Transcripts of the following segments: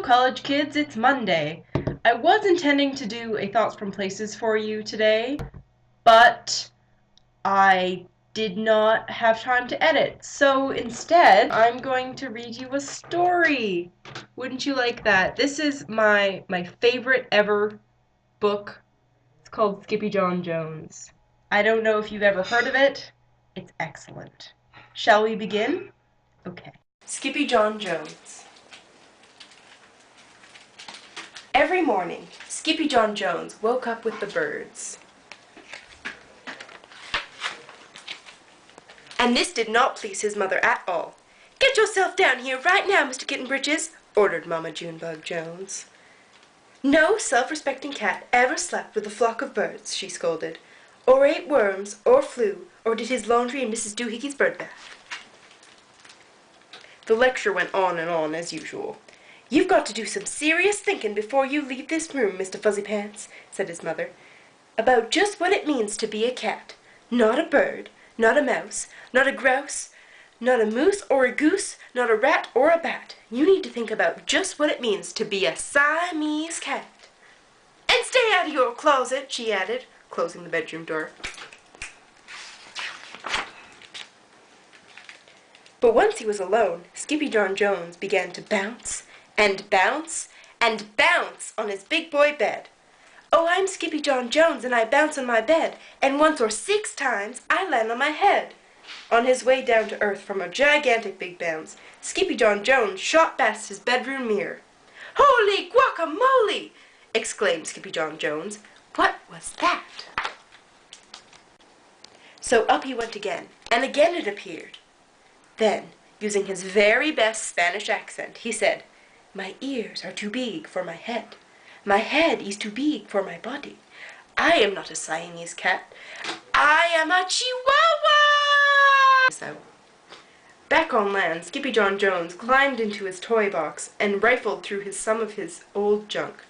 college kids, it's Monday. I was intending to do a Thoughts from Places for you today, but I did not have time to edit, so instead I'm going to read you a story. Wouldn't you like that? This is my favorite ever book. It's called Skippyjon Jones. I don't know if you've ever heard of it. It's excellent. Shall we begin? Okay. Skippyjon Jones. Every morning, Skippyjon Jones woke up with the birds. And this did not please his mother at all. "Get yourself down here right now, Mr. Kittenbritches," ordered Mama Junebug Jones. "No self-respecting cat ever slept with a flock of birds," she scolded, "or ate worms, or flew, or did his laundry in Mrs. Doohickeys' bird bath." The lecture went on and on as usual. "You've got to do some serious thinking before you leave this room, Mr. Fuzzy Pants," said his mother, "about just what it means to be a cat. Not a bird, not a mouse, not a grouse, not a moose or a goose, not a rat or a bat. You need to think about just what it means to be a Siamese cat. And stay out of your closet," she added, closing the bedroom door. But once he was alone, Skippyjon Jones began to bounce and bounce and bounce on his big boy bed. "Oh, I'm Skippyjon Jones, and I bounce on my bed, and once or 6 times I land on my head." On his way down to earth from a gigantic big bounce, Skippyjon Jones shot past his bedroom mirror. "Holy guacamole!" exclaimed Skippyjon Jones. What was that? So up he went again, and again it appeared. Then, using his very best Spanish accent, he said, "My ears are too big for my head. My head is too big for my body. I am not a Siamese cat. I am a Chihuahua!" So, back on land, Skippyjon Jones climbed into his toy box and rifled through some of his old junk.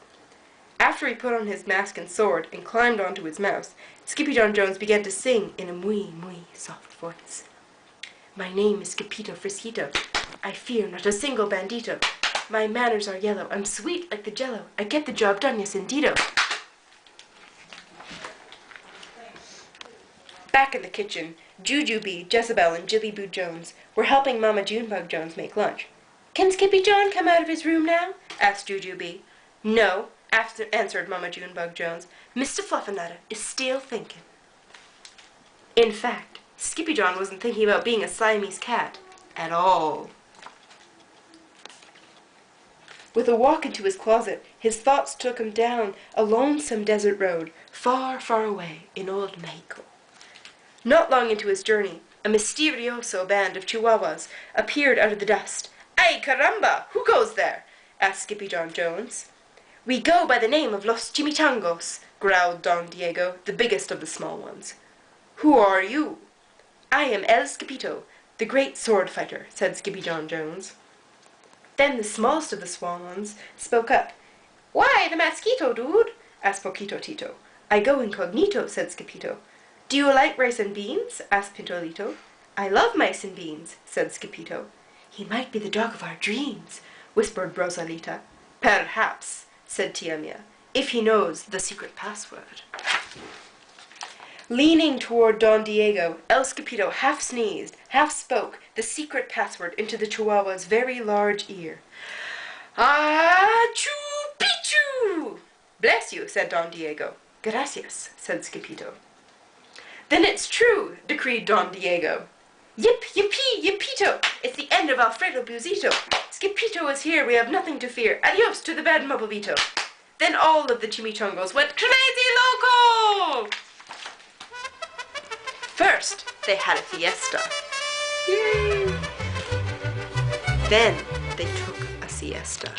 After he put on his mask and sword and climbed onto his mouse, Skippyjon Jones began to sing in a muy soft voice. "My name is Skippito Frisquito. I fear not a single bandito. My manners are yellow. I'm sweet like the jello. I get the job done, yes indeedo." Back in the kitchen, Jujubee, Jezebel, and Jillyboo Jones were helping Mama Junebug Jones make lunch. "Can Skippyjon come out of his room now?" asked Jujubee. "No," answered Mama Junebug Jones. "Mr. Fluffernutter is still thinking." In fact, Skippyjon wasn't thinking about being a Siamese cat at all. With a walk into his closet, his thoughts took him down a lonesome desert road, far, far away in old Mexico. Not long into his journey, a misterioso band of Chihuahuas appeared out of the dust. "Ay, caramba! Who goes there?" asked Skippyjon Jones. "We go by the name of Los Chimichangos," growled Don Diego, the biggest of the small ones. "Who are you?" "I am El Skippito, the great sword fighter," said Skippyjon Jones. Then the smallest of the small ones spoke up. "Why, the mosquito, dude?" asked Poquito Tito. "I go incognito," said Skippito. "Do you like rice and beans?" asked Pintolito. "I love mice and beans," said Skippito. "He might be the dog of our dreams," whispered Rosalita. "Perhaps," said Tia Mia, "if he knows the secret password." Leaning toward Don Diego, El Skippito half sneezed, half spoke the secret password into the Chihuahua's very large ear. "Ah-choo-pichoo!" "Bless you," said Don Diego. "Gracias," said Skippito. "Then it's true," decreed Don Diego. "Yip, yippee, yippito! It's the end of Alfredo Buzito. Skippito is here, we have nothing to fear. Adios to the bad Mobobito." Then all of the chimichangos went crazy loco! First, they had a fiesta. Yay! Then they took a siesta.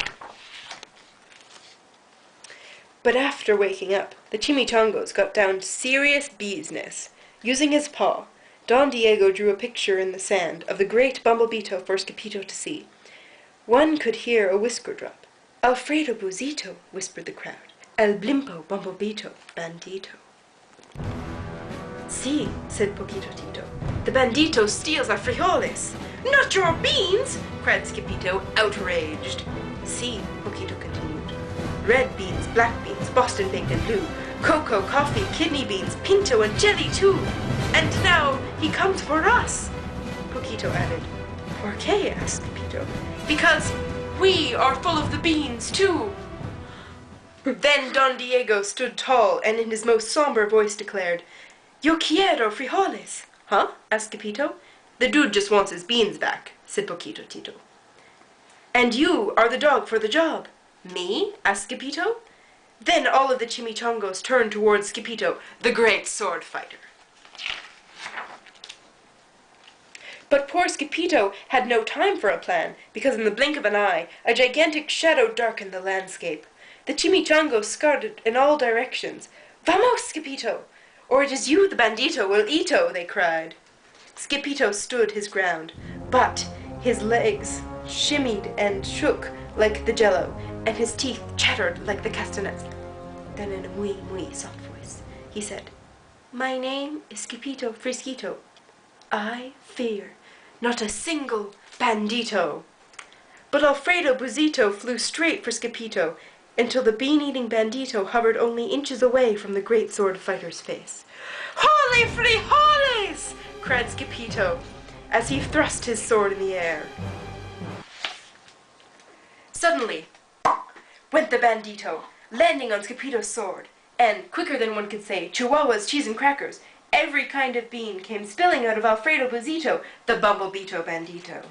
But after waking up, the chimichangos got down to serious business. Using his paw, Don Diego drew a picture in the sand of the great Bumblebeeto for Skippito to see. One could hear a whisker drop. "Alfredo Buzito," whispered the crowd. "El Blimpo Bumblebeeto Bandito." "See," said Poquito Tito, "the bandito steals our frijoles." "Not your beans!" cried Skippito, outraged. "See," Poquito red beans, black beans, Boston baked and blue, cocoa, coffee, kidney beans, pinto, and jelly too. And now he comes for us, Poquito added. ¿Por qué? Asked Pepito. Because we are full of the beans too. Then Don Diego stood tall and in his most somber voice declared, Yo quiero frijoles. Huh? Asked Pepito. The dude just wants his beans back, said Poquito Tito. And you are the dog for the job. Me? Asked Skippyjo. Then all of the chimichangos turned towards Skippyjo, the great sword fighter. But poor Skippyjo had no time for a plan, because in the blink of an eye, a gigantic shadow darkened the landscape. The chimichangos scattered in all directions. Vamos, Skippyjo! Or it is you the bandito will eato, they cried. Skippyjo stood his ground, but his legs shimmied and shook like the jello, and his teeth chattered like the castanets. Then in a muy soft voice, he said, My name is Skippyjo Frisquito. I fear not a single bandito. But Alfredo Buzito flew straight for Skippyjo, until the bean-eating bandito hovered only inches away from the great sword fighter's face. Holy frijoles! Cried Skippyjo, as he thrust his sword in the air. Suddenly went the bandito, landing on Skippyjo's sword, and, quicker than one could say, chihuahuas, cheese, and crackers, every kind of bean came spilling out of Alfredo Buzito, the bumblebeeto bandito.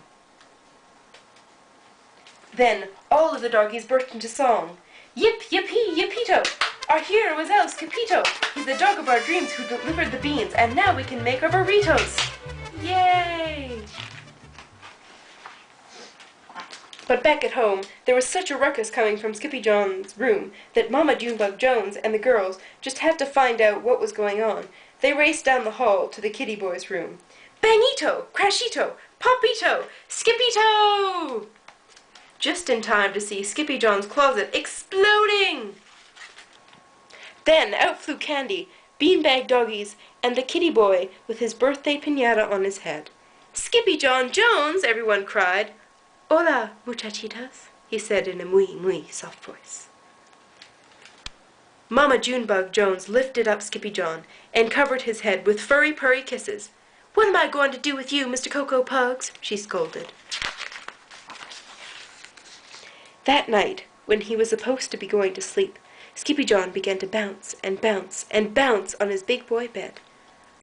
Then all of the doggies burst into song. Yip, yippee, yippito! Our hero is El Skippyjo. He's the dog of our dreams who delivered the beans, and now we can make our burritos. Yay! But back at home, there was such a ruckus coming from Skippyjon's room that Mama Junebug Jones and the girls just had to find out what was going on. They raced down the hall to the kitty boy's room. Bangito! Crashito! Popito! Skippyjo! Just in time to see Skippyjon's closet exploding! Then out flew Candy, beanbag doggies, and the kitty boy with his birthday piñata on his head. Skippyjon Jones! Everyone cried. Hola, muchachitas, he said in a muy soft voice. Mama Junebug Jones lifted up Skippyjon and covered his head with furry purry kisses. What am I going to do with you, Mr. Cocoa Pugs? She scolded. That night, when he was supposed to be going to sleep, Skippyjon began to bounce and bounce and bounce on his big boy bed.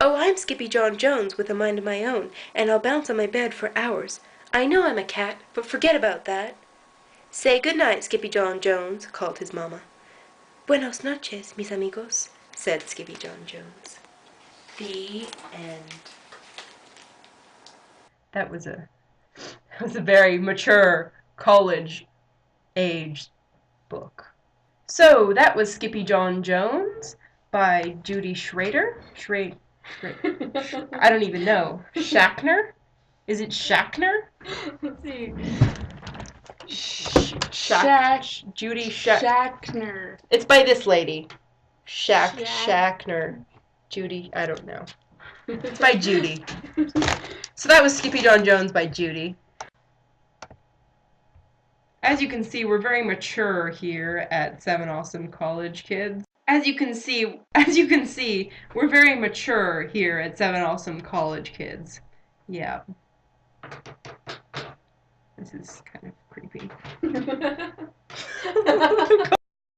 Oh, I'm Skippyjon Jones with a mind of my own, and I'll bounce on my bed for hours. I know I'm a cat, but forget about that. Say good night, Skippyjon Jones, called his mama. Buenos noches, mis amigos, said Skippyjon Jones. The end. That was a very mature college-age book. So that was Skippyjon Jones by Judy Schrader. I don't even know. Schachner? Is it Schachner? Let's see. Judy Schachner. It's by this lady. Schachner. Judy, I don't know. It's by Judy. So that was Skippyjon Jones by Judy. As you can see, we're very mature here at 7 Awesome College Kids. As you can see, we're very mature here at 7 Awesome College Kids. Yeah. This is kind of creepy.